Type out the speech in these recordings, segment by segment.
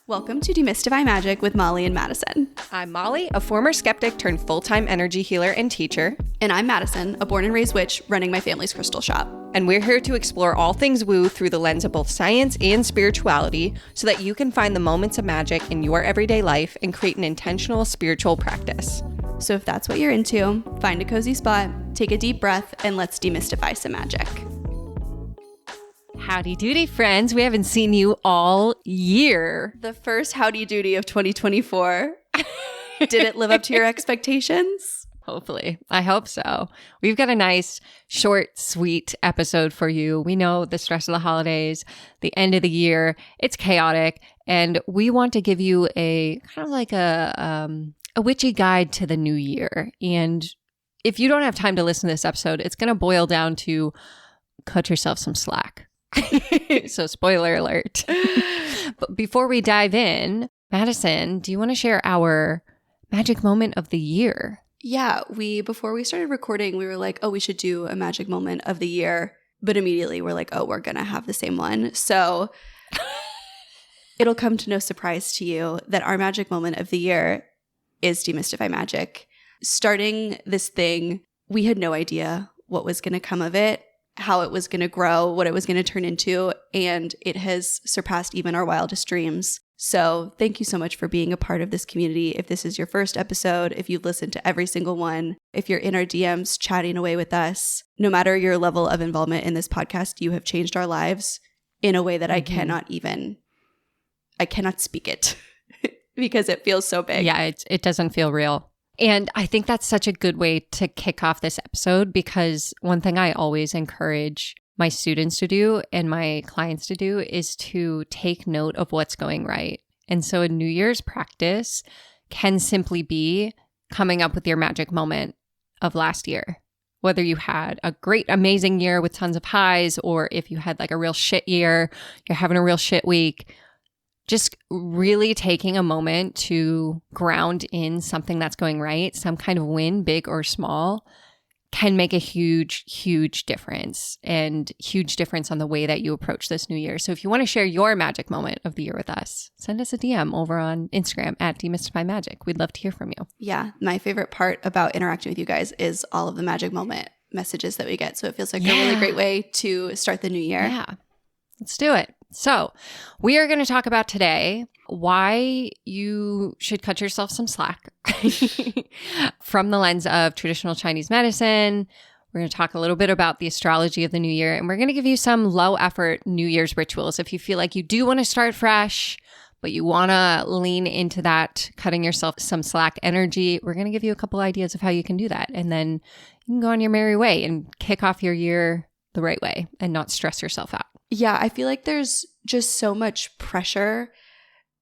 Welcome to Demystify Magic with Molly and Madison. I'm Molly, a former skeptic turned full-time energy healer and teacher. And I'm Madison, a born and raised witch running my family's crystal shop. And we're here to explore all things woo through the lens of both science and spirituality so that you can find the moments of magic in your everyday life and create an intentional spiritual practice. So if that's what you're into, find a cozy spot, take a deep breath, and let's demystify some magic. Howdy doody, friends. We haven't seen you all year. The first howdy doody of 2024. Did it live up to your expectations? Hopefully. I hope so. We've got a nice, short, sweet episode for you. We know the stress of the holidays, the end of the year, it's chaotic, and we want to give you a kind of like a witchy guide to the new year. And if you don't have time to listen to this episode, it's going to boil down to cut yourself some slack. So spoiler alert. But before we dive in, Madison, do you want to share our magic moment of the year? Yeah, before we started recording, we were like, oh, we should do a magic moment of the year. But immediately we're like, oh, we're going to have the same one. So it'll come to no surprise to you that our magic moment of the year is Demystify Magic. Starting this thing, we had no idea what was going to come of it, how it was going to grow, what it was going to turn into, and it has surpassed even our wildest dreams. So thank you so much for being a part of this community. If this is your first episode, if you've listened to every single one, if you're in our DMs chatting away with us, no matter your level of involvement in this podcast, you have changed our lives in a way that I cannot speak it because it feels so big. Yeah, it doesn't feel real. And I think that's such a good way to kick off this episode, because one thing I always encourage my students to do and my clients to do is to take note of what's going right. And so a New Year's practice can simply be coming up with your magic moment of last year. Whether you had a great, amazing year with tons of highs, or if you had like a real shit year, you're having a real shit week. Just really taking a moment to ground in something that's going right, some kind of win, big or small, can make a huge, huge difference, and huge difference on the way that you approach this new year. So if you want to share your magic moment of the year with us, send us a DM over on Instagram at Demystify Magic. We'd love to hear from you. Yeah. My favorite part about interacting with you guys is all of the magic moment messages that we get. So it feels like a really great way to start the new year. Yeah. Let's do it. So we are going to talk about today why you should cut yourself some slack from the lens of traditional Chinese medicine. We're going to talk a little bit about the astrology of the new year, and we're going to give you some low effort New Year's rituals. If you feel like you do want to start fresh, but you want to lean into that cutting yourself some slack energy, we're going to give you a couple ideas of how you can do that. And then you can go on your merry way and kick off your year the right way and not stress yourself out. Yeah, I feel like there's just so much pressure,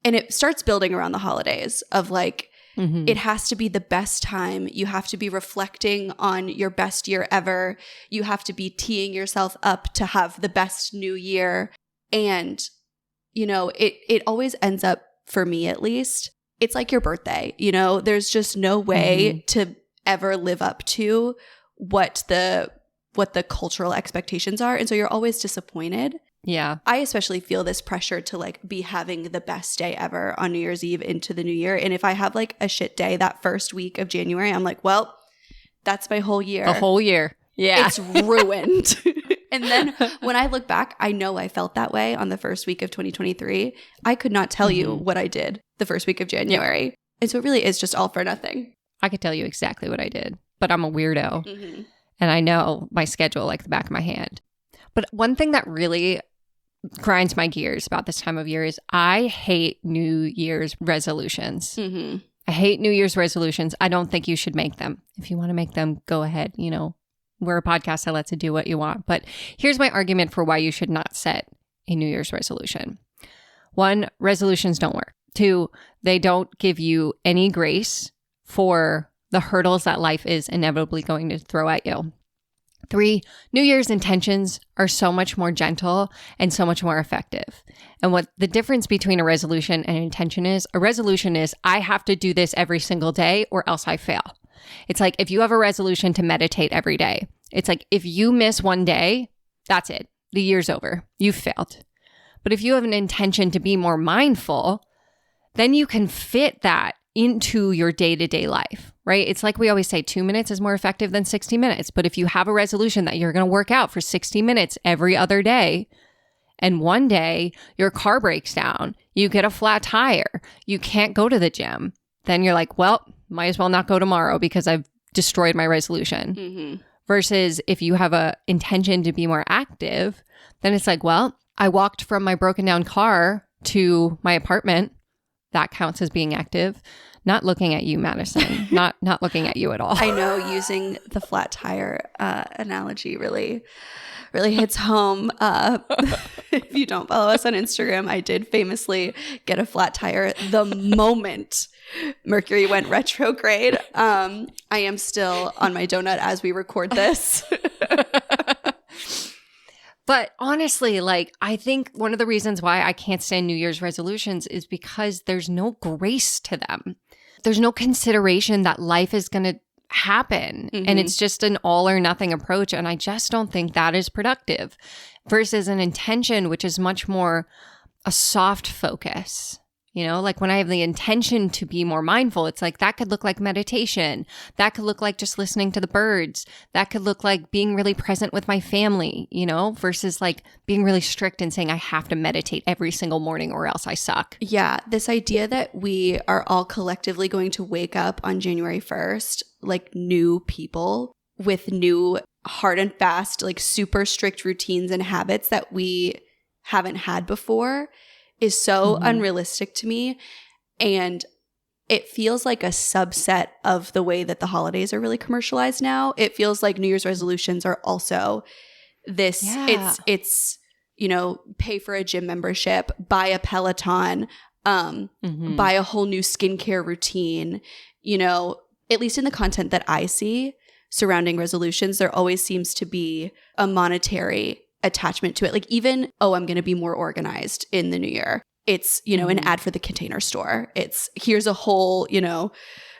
and it starts building around the holidays of like, it has to be the best time. You have to be reflecting on your best year ever. You have to be teeing yourself up to have the best new year. And, you know, it always ends up, for me at least, it's like your birthday. You know, there's just no way to ever live up to what the cultural expectations are. And so you're always disappointed. Yeah. I especially feel this pressure to like be having the best day ever on New Year's Eve into the new year. And if I have like a shit day that first week of January, I'm like, well, that's my whole year. The whole year. Yeah. It's ruined. And then when I look back, I know I felt that way on the first week of 2023. I could not tell you what I did the first week of January. Yeah. And so it really is just all for nothing. I could tell you exactly what I did, but I'm a weirdo. And I know my schedule like the back of my hand. But one thing that really grinds my gears about this time of year is I hate New Year's resolutions. I hate New Year's resolutions. I don't think you should make them. If you want to make them, go ahead. You know, we're a podcast that lets you do what you want. But here's my argument for why you should not set a New Year's resolution. 1, resolutions don't work. 2, they don't give you any grace for the hurdles that life is inevitably going to throw at you. 3, New Year's intentions are so much more gentle and so much more effective. And what the difference between a resolution and an intention is, a resolution is, I have to do this every single day or else I fail. It's like if you have a resolution to meditate every day, it's like if you miss one day, that's it. The year's over. You've failed. But if you have an intention to be more mindful, then you can fit that into your day-to-day life, right? It's like we always say 2 minutes is more effective than 60 minutes. But if you have a resolution that you're going to work out for 60 minutes every other day, and one day your car breaks down, you get a flat tire, you can't go to the gym, then you're like, well, might as well not go tomorrow because I've destroyed my resolution. Mm-hmm. Versus if you have a intention to be more active, then it's like, well, I walked from my broken down car to my apartment. That counts as being active. Not looking at you, Madison. not looking at you at all. I know using the flat tire analogy really hits home. If you don't follow us on Instagram, I did famously get a flat tire the moment Mercury went retrograde. I am still on my donut as we record this. But honestly, like, I think one of the reasons why I can't stand New Year's resolutions is because there's no grace to them. There's no consideration that life is going to happen. Mm-hmm. And it's just an all or nothing approach. And I just don't think that is productive versus an intention, which is much more a soft focus. You know, like when I have the intention to be more mindful, it's like that could look like meditation. That could look like just listening to the birds. That could look like being really present with my family, you know, versus like being really strict and saying I have to meditate every single morning or else I suck. Yeah. This idea that we are all collectively going to wake up on January 1st, like new people with new hard and fast, like super strict routines and habits that we haven't had before is so unrealistic to me. And it feels like a subset of the way that the holidays are really commercialized now. It feels like New Year's resolutions are also this, it's, you know, pay for a gym membership, buy a Peloton, buy a whole new skincare routine. You know, at least in the content that I see surrounding resolutions, there always seems to be a monetary attachment to it. Like even, I'm going to be more organized in the new year. It's, you know, an ad for the Container Store. It's here's a whole, you know,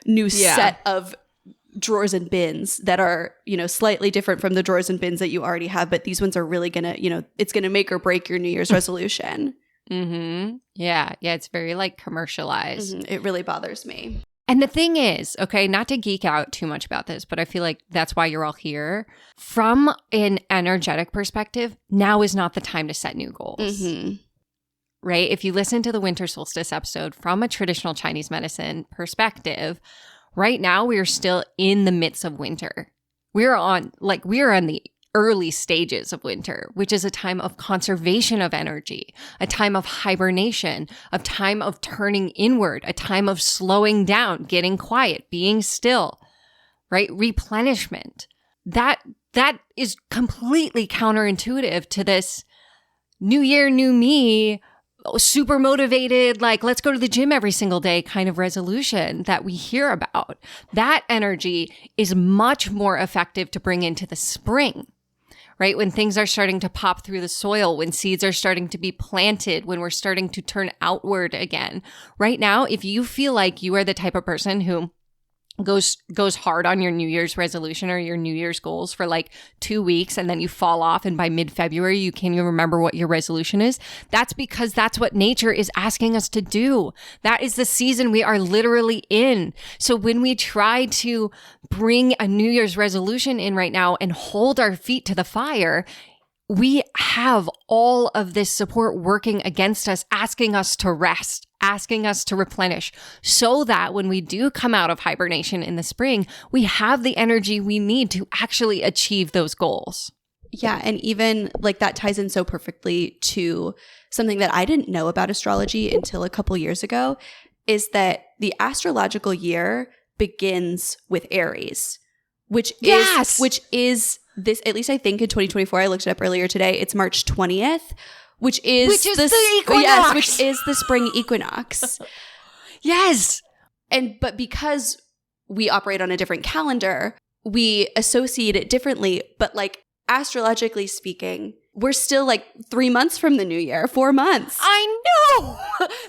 new set of drawers and bins that are, you know, slightly different from the drawers and bins that you already have. But these ones are really going to, you know, it's going to make or break your New Year's resolution. Yeah. It's very like commercialized. It really bothers me. And the thing is, okay, not to geek out too much about this, but I feel like that's why you're all here. From an energetic perspective, now is not the time to set new goals. Right? If you listen to the winter solstice episode from a traditional Chinese medicine perspective, right now we are still in the midst of winter. We are on the early stages of winter, which is a time of conservation of energy, a time of hibernation, a time of turning inward, a time of slowing down, getting quiet, being still, right? Replenishment. That is completely counterintuitive to this new year, new me, super motivated, like let's go to the gym every single day kind of resolution that we hear about. That energy is much more effective to bring into the spring. Right? When things are starting to pop through the soil, when seeds are starting to be planted, when we're starting to turn outward again. Right now, if you feel like you are the type of person who goes hard on your New Year's resolution or your New Year's goals for like 2 weeks and then you fall off and by mid-February you can't even remember what your resolution is, that's because that's what nature is asking us to do. That is the season we are literally in. So when we try to bring a New Year's resolution in right now and hold our feet to the fire, we have all of this support working against us, asking us to rest, asking us to replenish, so that when we do come out of hibernation in the spring, we have the energy we need to actually achieve those goals. Yeah. And even like that ties in so perfectly to something that I didn't know about astrology until a couple years ago, is that the astrological year begins with Aries, which is this, at least I think in 2024, I looked it up earlier today, it's March 20th, which is the equinox. Yes, which is the spring equinox. Yes. But because we operate on a different calendar, we associate it differently. But like astrologically speaking, we're still like 3 months from the new year, 4 months. I know.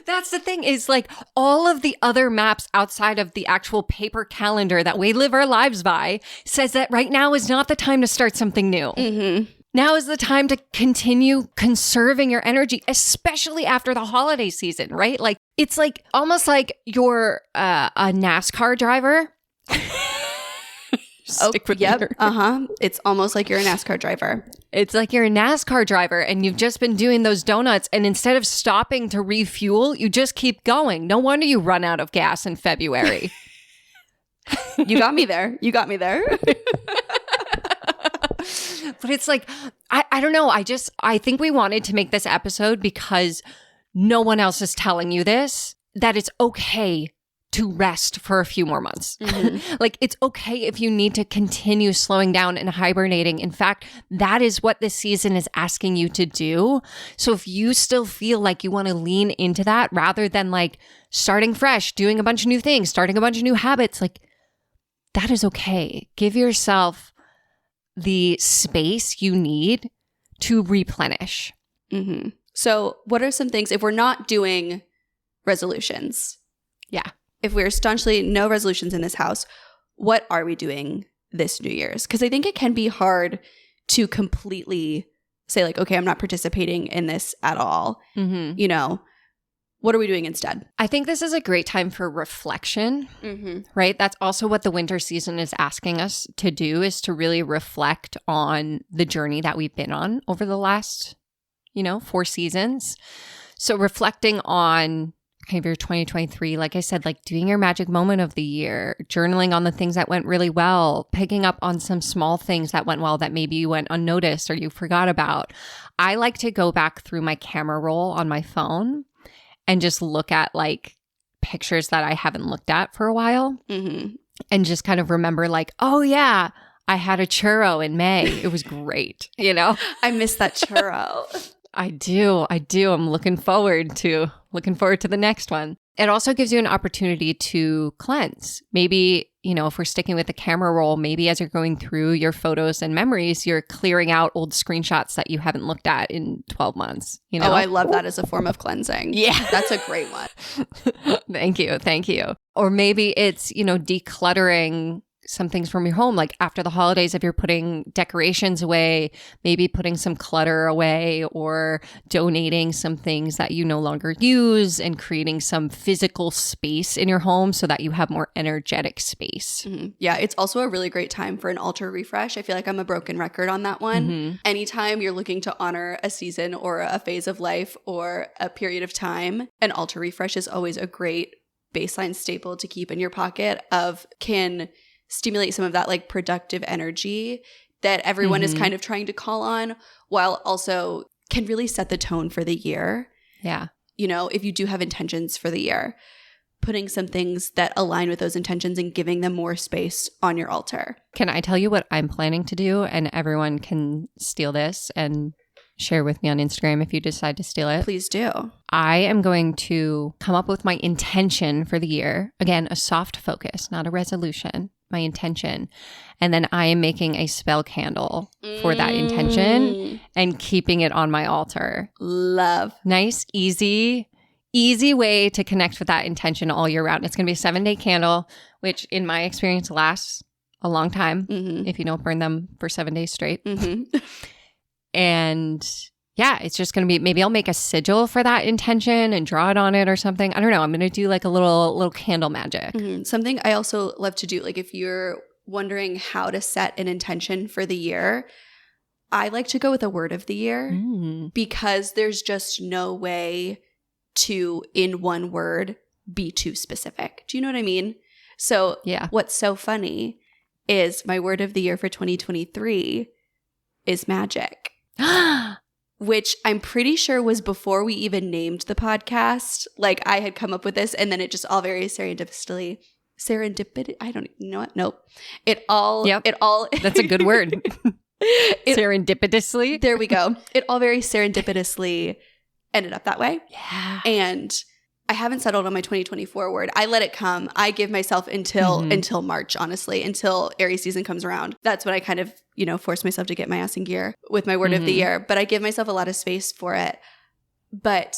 That's the thing, is like all of the other maps outside of the actual paper calendar that we live our lives by says that right now is not the time to start something new. Now is the time to continue conserving your energy, especially after the holiday season, right? Like It's like almost like you're a NASCAR driver. Stick with yep. me. It's almost like you're a NASCAR driver. It's like you're a NASCAR driver and you've just been doing those donuts, and instead of stopping to refuel, you just keep going. No wonder you run out of gas in February. You got me there. You got me there. But it's like, I don't know. I think we wanted to make this episode because no one else is telling you this, that it's okay to rest for a few more months. Mm-hmm. Like, it's okay if you need to continue slowing down and hibernating. In fact, that is what this season is asking you to do. So if you still feel like you want to lean into that rather than like starting fresh, doing a bunch of new things, starting a bunch of new habits, like that is okay. Give yourself the space you need to replenish. Mm-hmm. So what are some things, if we're not doing resolutions? Yeah. If we're staunchly no resolutions in this house, what are we doing this New Year's? Because I think it can be hard to completely say like, okay, I'm not participating in this at all. Mm-hmm. You know, what are we doing instead? I think this is a great time for reflection, right? That's also what the winter season is asking us to do, is to really reflect on the journey that we've been on over the last, 4 seasons. So reflecting on kind of your 2023, like I said, like doing your magic moment of the year, journaling on the things that went really well, picking up on some small things that went well that maybe you went unnoticed or you forgot about. I like to go back through my camera roll on my phone and just look at like pictures that I haven't looked at for a while, and just kind of remember like, oh yeah, I had a churro in May. It was great. I miss that churro. I do. I'm looking forward to the next one. It also gives you an opportunity to cleanse. Maybe, if we're sticking with the camera roll, maybe as you're going through your photos and memories, you're clearing out old screenshots that you haven't looked at in 12 months. Oh, I love that as a form of cleansing. Yeah. That's a great one. Thank you. Or maybe it's, decluttering some things from your home, like after the holidays, if you're putting decorations away, maybe putting some clutter away or donating some things that you no longer use and creating some physical space in your home so that you have more energetic space. Mm-hmm. Yeah, it's also a really great time for an altar refresh. I feel like I'm a broken record on that one. Mm-hmm. Anytime you're looking to honor a season or a phase of life or a period of time, an altar refresh is always a great baseline staple to keep in your pocket can stimulate some of that like productive energy that everyone is kind of trying to call on, while also can really set the tone for the year. Yeah. If you do have intentions for the year, putting some things that align with those intentions and giving them more space on your altar. Can I tell you what I'm planning to do? And everyone can steal this and share with me on Instagram if you decide to steal it. Please do. I am going to come up with my intention for the year. Again, a soft focus, not a resolution. My intention. And then I am making a spell candle for that intention and keeping it on my altar. Love. Nice, easy way to connect with that intention all year round. It's going to be a 7-day candle, which in my experience lasts a long time if you don't burn them for 7 days straight. And yeah, it's just going to be, maybe I'll make a sigil for that intention and draw it on it or something. I don't know. I'm going to do like a little candle magic. Something I also love to do, like if you're wondering how to set an intention for the year, I like to go with a word of the year because there's just no way to, in one word, be too specific. Do you know what I mean? So yeah. What's so funny is my word of the year for 2023 is magic. Which I'm pretty sure was before we even named the podcast. Like I had come up with this and then it just all very serendipitously. I don't even know what. Nope. It all. That's a good word. Serendipitously. There we go. It all very serendipitously ended up that way. Yeah. And I haven't settled on my 2024 word. I let it come. I give myself until March, honestly, until Aries season comes around. That's when I kind of, force myself to get my ass in gear with my word of the year. But I give myself a lot of space for it. But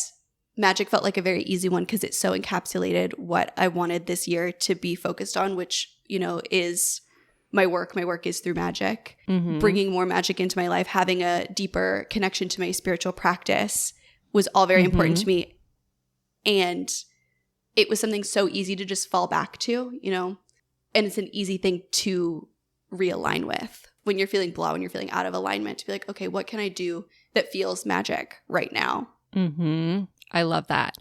magic felt like a very easy one because it so encapsulated what I wanted this year to be focused on, which, is my work. My work is through magic, bringing more magic into my life, having a deeper connection to my spiritual practice was all very important to me. And it was something so easy to just fall back to, you know, and it's an easy thing to realign with when you're feeling blah, when you're feeling out of alignment, to be like, okay, what can I do that feels magic right now? I love that.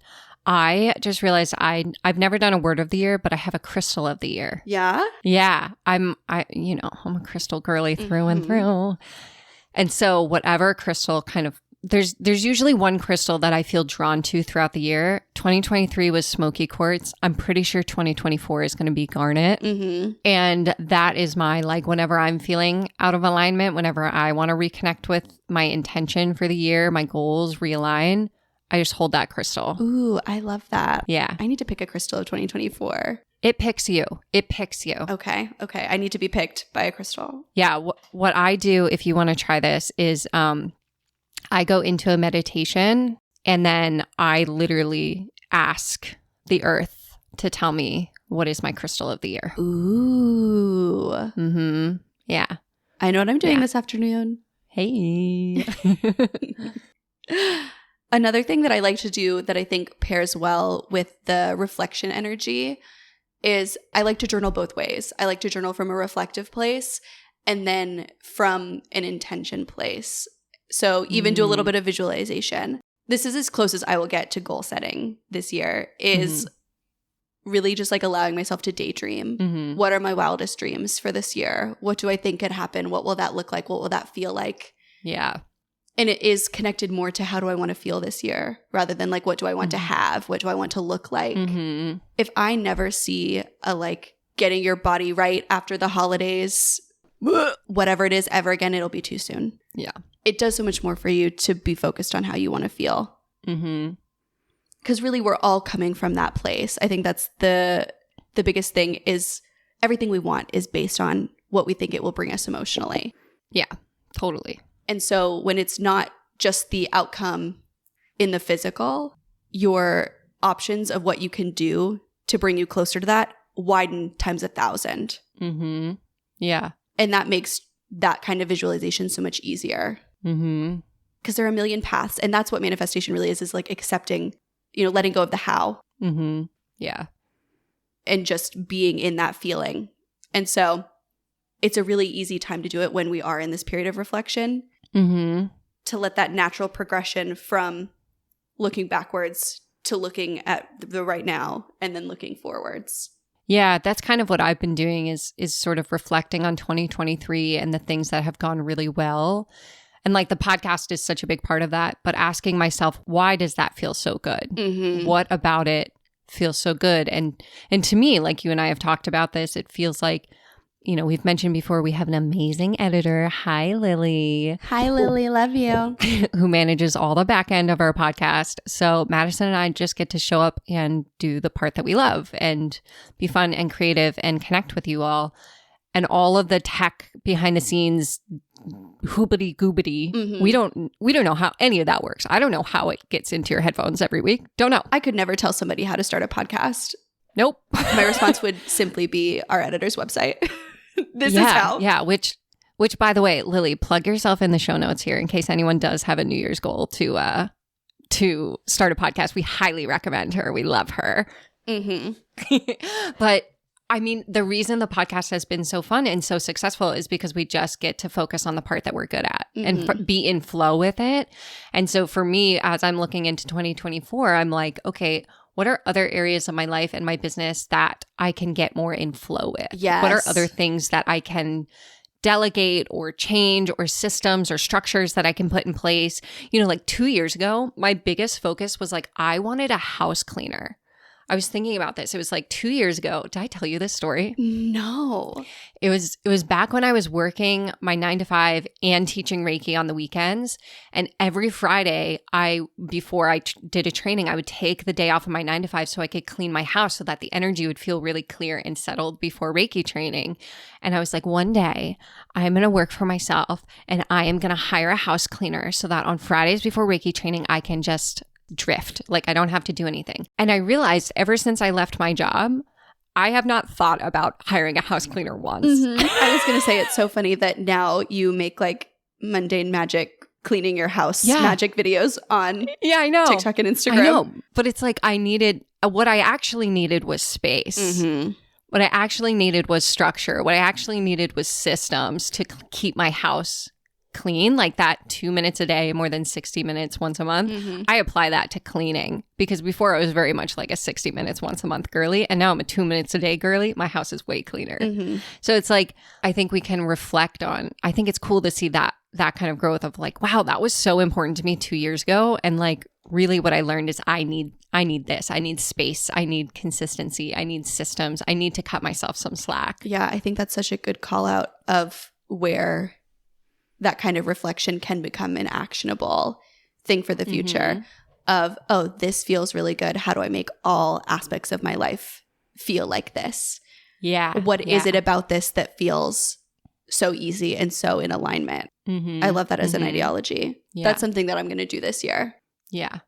I just realized I've never done a word of the year, but I have a crystal of the year. Yeah? Yeah. I'm a crystal girly through and through. And so whatever crystal kind of, there's usually one crystal that I feel drawn to throughout the year. 2023 was smoky quartz. I'm pretty sure 2024 is going to be garnet. And that is my, like, whenever I'm feeling out of alignment, whenever I want to reconnect with my intention for the year, my goals realign, I just hold that crystal. Ooh, I love that. Yeah. I need to pick a crystal of 2024. It picks you. It picks you. Okay. I need to be picked by a crystal. Yeah. What I do, if you want to try this, is I go into a meditation and then I literally ask the earth to tell me what is my crystal of the year. Ooh. Yeah. I know what I'm doing this afternoon. Hey. Another thing that I like to do that I think pairs well with the reflection energy is I like to journal both ways. I like to journal from a reflective place and then from an intention place. So even do a little bit of visualization. This is as close as I will get to goal setting this year, is really just like allowing myself to daydream. What are my wildest dreams for this year? What do I think could happen? What will that look like? What will that feel like? Yeah. And it is connected more to how do I want to feel this year rather than like what do I want to have? What do I want to look like? If I never see a like getting your body right after the holidays, whatever it is ever again, it'll be too soon. Yeah. It does so much more for you to be focused on how you want to feel. Because really we're all coming from that place. I think that's the biggest thing is everything we want is based on what we think it will bring us emotionally. Yeah, totally. And so when it's not just the outcome in the physical, your options of what you can do to bring you closer to that widen times 1,000. Yeah. And that makes that kind of visualization so much easier. Because there are a million paths. And that's what manifestation really is like accepting, you know, letting go of the how. Yeah. And just being in that feeling. And so it's a really easy time to do it when we are in this period of reflection. To let that natural progression from looking backwards to looking at the right now and then looking forwards. Yeah, that's kind of what I've been doing is sort of reflecting on 2023 and the things that have gone really well. And like the podcast is such a big part of that, but asking myself, why does that feel so good? What about it feels so good? And to me, like you and I have talked about this, it feels like, you know, we've mentioned before, we have an amazing editor. Hi, Lily. Hi, Lily. Love you. Who manages all the back end of our podcast. So Madison and I just get to show up and do the part that we love and be fun and creative and connect with you all. And all of the tech behind the scenes, hoobity goobity, we don't know how any of that works. I don't know how it gets into your headphones every week. Don't know. I could never tell somebody how to start a podcast. Nope. My response would simply be our editor's website. This is how. Yeah, which by the way, Lily, plug yourself in the show notes here in case anyone does have a New Year's goal to start a podcast. We highly recommend her. We love her. But I mean, the reason the podcast has been so fun and so successful is because we just get to focus on the part that we're good at and be in flow with it. And so for me, as I'm looking into 2024, I'm like, okay, what are other areas of my life and my business that I can get more in flow with? Yes. What are other things that I can delegate or change or systems or structures that I can put in place? You know, like 2 years ago, my biggest focus was like, I wanted a house cleaner. I was thinking about this. It was like 2 years ago. Did I tell you this story? No. It was back when I was working my 9 to 5 and teaching Reiki on the weekends. And every Friday, before I did a training, I would take the day off of my 9 to 5 so I could clean my house so that the energy would feel really clear and settled before Reiki training. And I was like, one day I'm going to work for myself and I am going to hire a house cleaner so that on Fridays before Reiki training, I can just drift. Like I don't have to do anything. And I realized ever since I left my job, I have not thought about hiring a house cleaner once. I was going to say, it's so funny that now you make like mundane magic cleaning your house magic videos on I know. TikTok and Instagram. I know. But it's like what I actually needed was space. What I actually needed was structure. What I actually needed was systems to keep my house clean, like that 2 minutes a day, more than 60 minutes once a month. I apply that to cleaning because before I was very much like a 60 minutes once a month girly. And now I'm a 2 minutes a day girly. My house is way cleaner. So it's like, I think we can reflect on, I think it's cool to see that kind of growth of like, wow, that was so important to me 2 years ago. And like, really what I learned is I need this. I need space. I need consistency. I need systems. I need to cut myself some slack. Yeah, I think that's such a good call out of where that kind of reflection can become an actionable thing for the future of, oh, this feels really good. How do I make all aspects of my life feel like this? Yeah. What is it about this that feels so easy and so in alignment? I love that as an ideology. Yeah. That's something that I'm going to do this year. Yeah.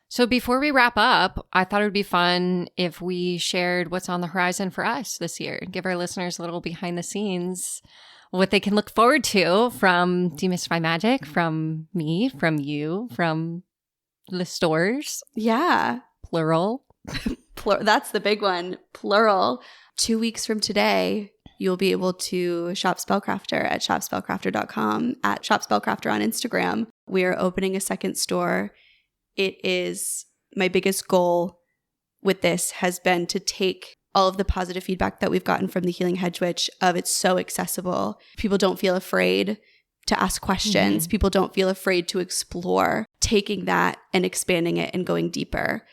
So before we wrap up, I thought it would be fun if we shared what's on the horizon for us this year. Give our listeners a little behind the scenes, what they can look forward to from Demystify Magic, from me, from you, from the stores. Yeah. Plural. That's the big one. Plural. 2 weeks from today, you'll be able to shop Spellcrafter at shopspellcrafter.com, at shopspellcrafter on Instagram. We are opening a second store. It is my biggest goal with this has been to take all of the positive feedback that we've gotten from the Healing Hedge Witch of it's so accessible. People don't feel afraid to ask questions. People don't feel afraid to explore, taking that and expanding it and going deeper.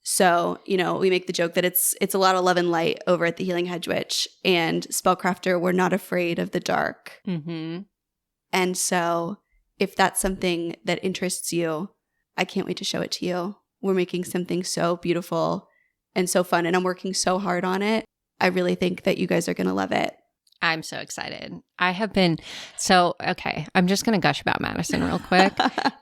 So, you know, we make the joke that it's a lot of love and light over at the Healing Hedge Witch, and Spellcrafter, we're not afraid of the dark. And so if that's something that interests you, I can't wait to show it to you. We're making something so beautiful and so fun, and I'm working so hard on it. I really think that you guys are going to love it. I'm so excited. I have been okay, I'm just going to gush about Madison real quick.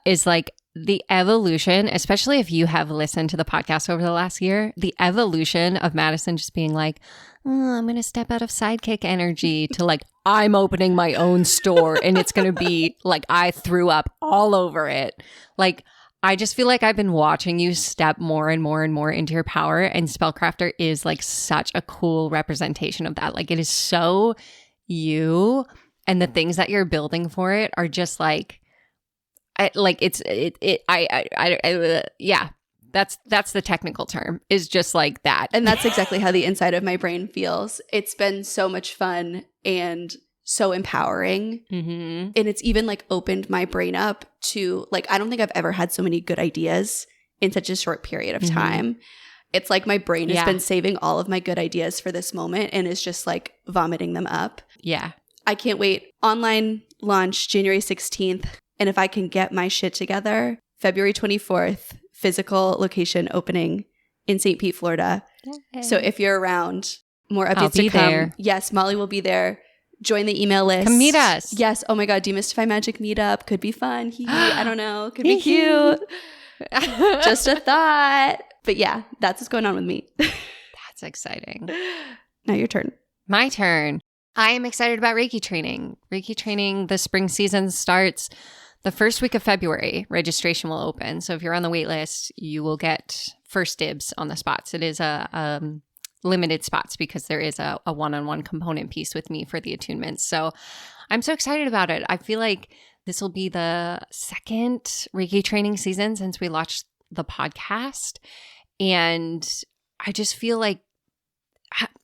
Is like the evolution, especially if you have listened to the podcast over the last year, the evolution of Madison just being like, oh, I'm going to step out of sidekick energy to like, I'm opening my own store and it's going to be like, I threw up all over it. Like, I just feel like I've been watching you step more and more and more into your power, and Spellcrafter is like such a cool representation of that. Like, it is so you, and the things that you're building for it are just like, yeah. That's the technical term, is just like that. And that's exactly how the inside of my brain feels. It's been so much fun and so empowering. And it's even like opened my brain up to like, I don't think I've ever had so many good ideas in such a short period of time. It's like my brain has been saving all of my good ideas for this moment and is just like vomiting them up. Yeah. I can't wait. Online launch January 16th. And if I can get my shit together, February 24th, physical location opening in St. Pete, Florida. Yay. So if you're around, more updates to come. There. Yes, Molly will be there. Join the email list. Come meet us. Yes. Oh my God. Demystify Magic meetup. Could be fun. I don't know. Could be cute. Just a thought. But yeah, that's what's going on with me. That's exciting. Now your turn. My turn. I am excited about Reiki training. Reiki training, the spring season starts the first week of February. Registration will open. So if you're on the wait list, you will get first dibs on the spots. It is a limited spots because there is a one-on-one component piece with me for the attunements. So I'm so excited about it. I feel like this will be the second Reiki training season since we launched the podcast. And I just feel like,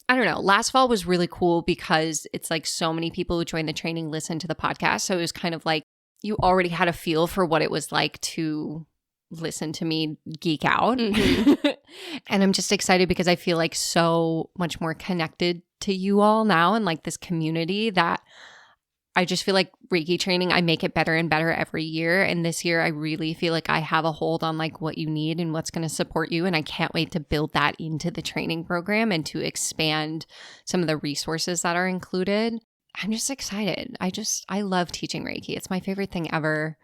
I don't know, last fall was really cool because it's like so many people who joined the training listened to the podcast. So it was kind of like you already had a feel for what it was like to listen to me geek out. And I'm just excited because I feel like so much more connected to you all now and like this community that I just feel like Reiki training, I make it better and better every year. And this year I really feel like I have a hold on like what you need and what's going to support you. And I can't wait to build that into the training program and to expand some of the resources that are included. I'm just excited. I love teaching Reiki. It's my favorite thing ever.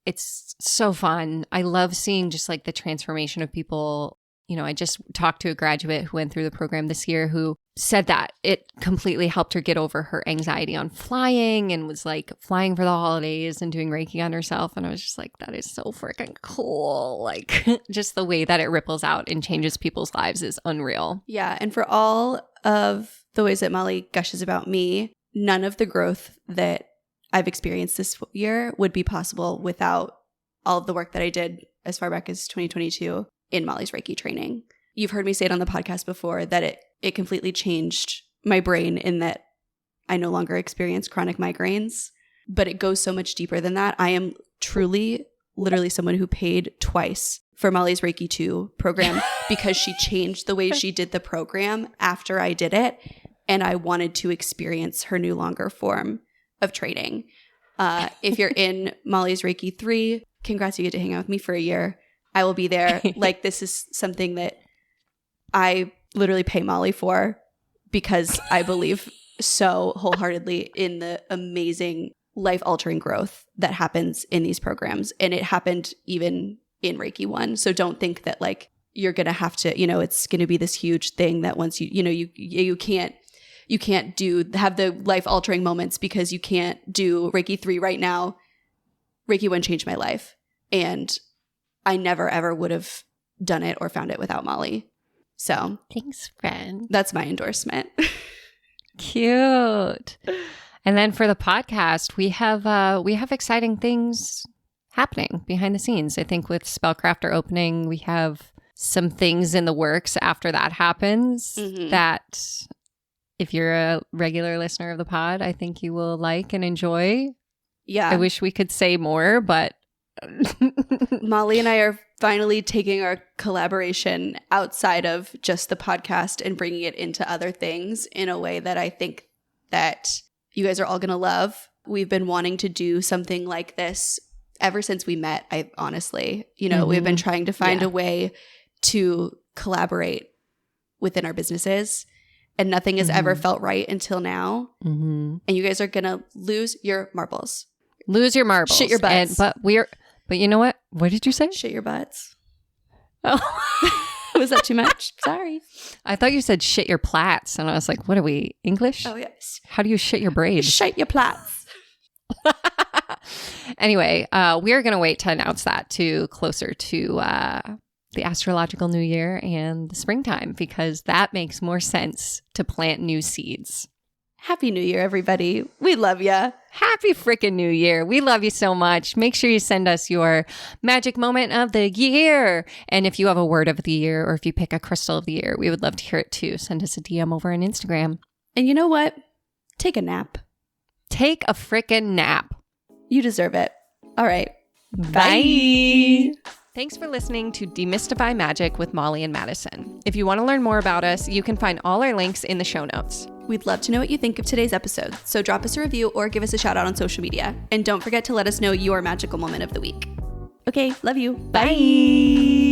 It's so fun. I love seeing just like the transformation of people. You know, I just talked to a graduate who went through the program this year who said that it completely helped her get over her anxiety on flying and was like flying for the holidays and doing Reiki on herself. And I was just like, that is so freaking cool. Like just the way that it ripples out and changes people's lives is unreal. Yeah. And for all of the ways that Molly gushes about me, none of the growth that I've experienced this year would be possible without all of the work that I did as far back as 2022 in Molly's Reiki training. You've heard me say it on the podcast before that it completely changed my brain in that I no longer experience chronic migraines, but it goes so much deeper than that. I am truly, literally someone who paid twice for Molly's Reiki 2 program because she changed the way she did the program after I did it, and I wanted to experience her new longer form of training. If you're in Molly's Reiki 3, congrats, you get to hang out with me for a year. I will be there. Like, this is something that I literally pay Molly for because I believe so wholeheartedly in the amazing life-altering growth that happens in these programs. And it happened even in Reiki 1. So don't think that like you're going to have to, it's going to be this huge thing that once you can't have the life-altering moments because you can't do Reiki 3 right now. Reiki 1 changed my life. And I never, ever would have done it or found it without Molly. So thanks, friend. That's my endorsement. Cute. And then for the podcast, we have exciting things happening behind the scenes. I think with Spellcrafter opening, we have some things in the works after that happens that if you're a regular listener of the pod, I think you will like and enjoy. Yeah. I wish we could say more, but Molly and I are finally taking our collaboration outside of just the podcast and bringing it into other things in a way that I think that you guys are all going to love. We've been wanting to do something like this ever since we met. I honestly, we've been trying to find a way to collaborate within our businesses, and nothing has ever felt right until now. And you guys are going to lose your marbles. Lose your marbles. Shit your butts. But you know what? What did you say? Shit your butts. Oh. Was that too much? Sorry. I thought you said shit your plats. And I was like, what are we, English? Oh, yes. How do you shit your braids? Shit your plats. Anyway, we're going to wait to announce that to closer to the astrological new year and the springtime, because that makes more sense to plant new seeds. Happy New Year, everybody. We love ya. Happy freaking New Year. We love you so much. Make sure you send us your magic moment of the year. And if you have a word of the year, or if you pick a crystal of the year, we would love to hear it too. Send us a DM over on Instagram. And you know what? Take a nap. Take a freaking nap. You deserve it. All right. Bye. Thanks for listening to Demystify Magic with Molly and Madison. If you want to learn more about us, you can find all our links in the show notes. We'd love to know what you think of today's episode, so drop us a review or give us a shout out on social media. And don't forget to let us know your magical moment of the week. Okay, love you. Bye.